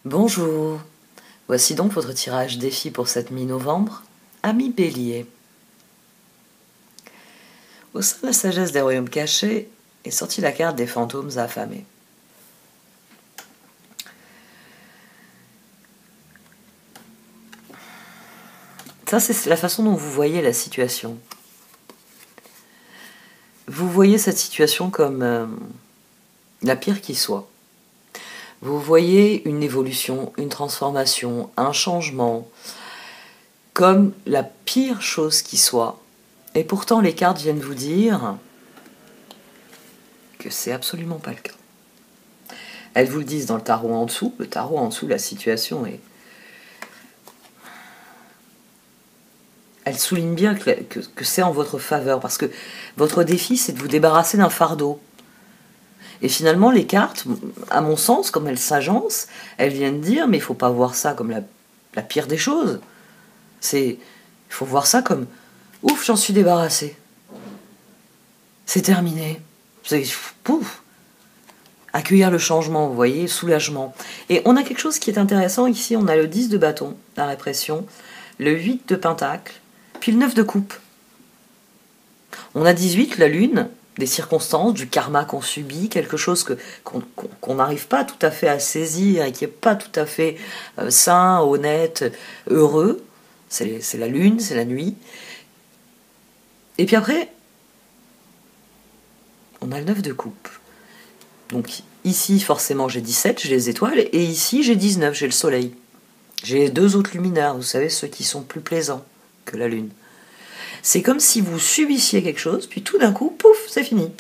Bonjour, voici donc votre tirage défi pour cette mi-novembre. Ami Bélier. Au sein de la sagesse des royaumes cachés est sortie la carte des fantômes affamés. Ça, c'est la façon dont vous voyez la situation. Vous voyez cette situation comme la pire qui soit. Vous voyez une évolution, une transformation, un changement, comme la pire chose qui soit. Et pourtant, les cartes viennent vous dire que c'est absolument pas le cas. Elles vous le disent dans le tarot en dessous. Le tarot en dessous, la situation est... Elle souligne bien que c'est en votre faveur, parce que votre défi, c'est de vous débarrasser d'un fardeau. Et finalement, les cartes, à mon sens, comme elles s'agencent, elles viennent dire, mais il ne faut pas voir ça comme la pire des choses. Il faut voir ça comme, ouf, j'en suis débarrassé. C'est terminé. Pouf. Accueillir le changement, vous voyez, soulagement. Et on a quelque chose qui est intéressant ici, on a le 10 de bâton, la répression, le 8 de pentacle, puis le 9 de coupe. On a 18, la lune, des circonstances, du karma qu'on subit, quelque chose qu'on n'arrive pas tout à fait à saisir et qui n'est pas tout à fait sain, honnête, heureux. C'est la lune, c'est la nuit. Et puis après, on a le 9 de coupe. Donc ici, forcément, j'ai 17, j'ai les étoiles, et ici, j'ai 19, j'ai le soleil. J'ai les deux autres luminaires, vous savez, ceux qui sont plus plaisants que la lune. C'est comme si vous subissiez quelque chose, puis tout d'un coup, pouf, c'est fini.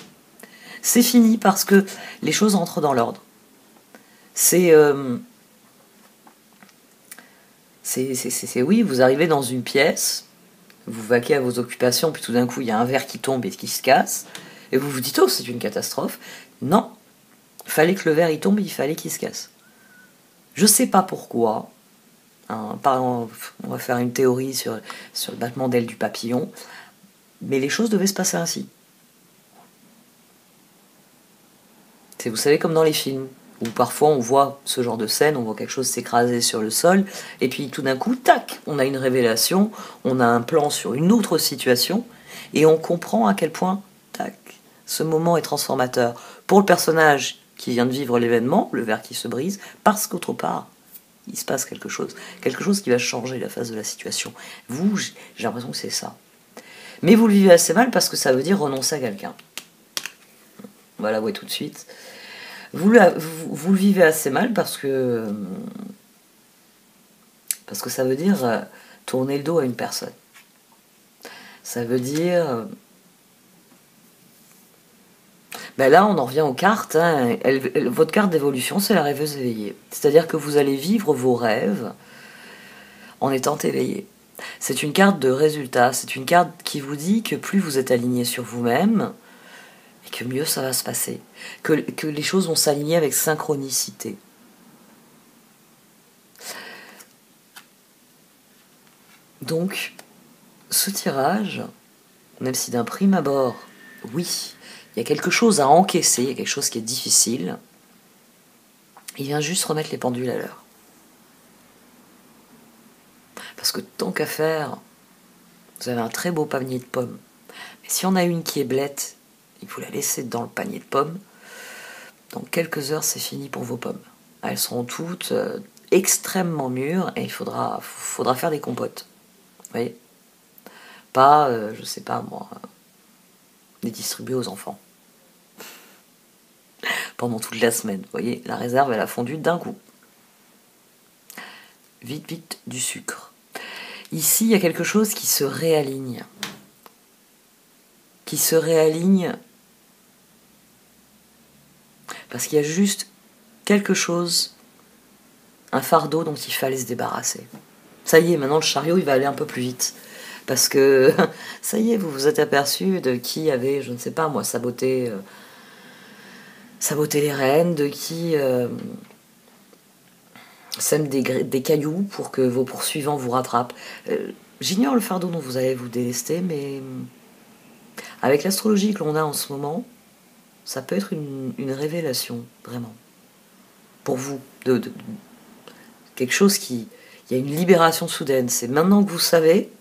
C'est fini parce que les choses entrent dans l'ordre. Oui, vous arrivez dans une pièce, vous vaquez à vos occupations, puis tout d'un coup, il y a un verre qui tombe et qui se casse, et vous vous dites, oh, c'est une catastrophe. Non, il fallait que le verre il tombe, il fallait qu'il se casse. Je sais pas pourquoi. Hein, on va faire une théorie sur le battement d'aile du papillon, mais les choses devaient se passer ainsi. C'est, vous savez, comme dans les films, où parfois on voit ce genre de scène, on voit quelque chose s'écraser sur le sol, et puis tout d'un coup, tac, on a une révélation, on a un plan sur une autre situation, et on comprend à quel point, tac, ce moment est transformateur. Pour le personnage qui vient de vivre l'événement, le verre qui se brise, parce qu'autre part, il se passe quelque chose qui va changer la face de la situation. Vous, j'ai l'impression que c'est ça. Mais vous le vivez assez mal parce que ça veut dire renoncer à quelqu'un. On va l'avouer tout de suite. Vous le vivez assez mal parce que ça veut dire tourner le dos à une personne. Ça veut dire... Ben là, on en revient aux cartes. Hein. Votre carte d'évolution, c'est la rêveuse éveillée. C'est-à-dire que vous allez vivre vos rêves en étant éveillé. C'est une carte de résultat. C'est une carte qui vous dit que plus vous êtes aligné sur vous-même, et que mieux ça va se passer. Que les choses vont s'aligner avec synchronicité. Donc, ce tirage, même si d'un prime abord, oui, il y a quelque chose à encaisser, il y a quelque chose qui est difficile, il vient juste remettre les pendules à l'heure. Parce que tant qu'à faire, vous avez un très beau panier de pommes. Mais si on a une qui est blette, et que vous la laissez dans le panier de pommes, dans quelques heures, c'est fini pour vos pommes. Elles seront toutes extrêmement mûres et il faudra faire des compotes. Vous voyez ? Pas, je sais pas moi, les distribuer aux enfants. Pendant toute la semaine. Vous voyez, la réserve, elle a fondu d'un coup. Vite, vite, du sucre. Ici, il y a quelque chose qui se réaligne. Qui se réaligne parce qu'il y a juste quelque chose, un fardeau dont il fallait se débarrasser. Ça y est, maintenant le chariot, il va aller un peu plus vite. Parce que, ça y est, vous vous êtes aperçu de qui avait, je ne sais pas moi, saboté les rênes, de qui sème des cailloux pour que vos poursuivants vous rattrapent. J'ignore le fardeau dont vous allez vous délester, mais avec l'astrologie que l'on a en ce moment, ça peut être une révélation, vraiment. Pour vous, quelque chose qui... Il y a une libération soudaine. C'est maintenant que vous savez,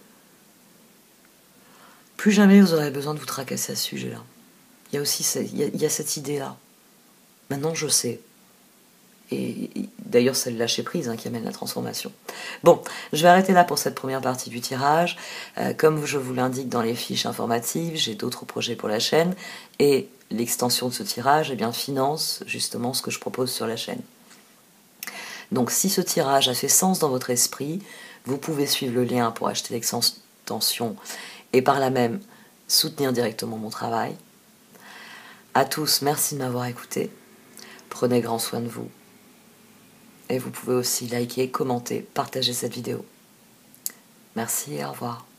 plus jamais vous aurez besoin de vous tracasser à ce sujet-là. Il y a aussi il y a cette idée-là. Maintenant, je sais. Et d'ailleurs, c'est le lâcher-prise qui amène la transformation. Bon, je vais arrêter là pour cette première partie du tirage. Comme je vous l'indique dans les fiches informatives, j'ai d'autres projets pour la chaîne. Et l'extension de ce tirage finance justement ce que je propose sur la chaîne. Donc si ce tirage a fait sens dans votre esprit, vous pouvez suivre le lien pour acheter l'extension et par là même soutenir directement mon travail. À tous, merci de m'avoir écouté. Prenez grand soin de vous. Et vous pouvez aussi liker, commenter, partager cette vidéo. Merci et au revoir.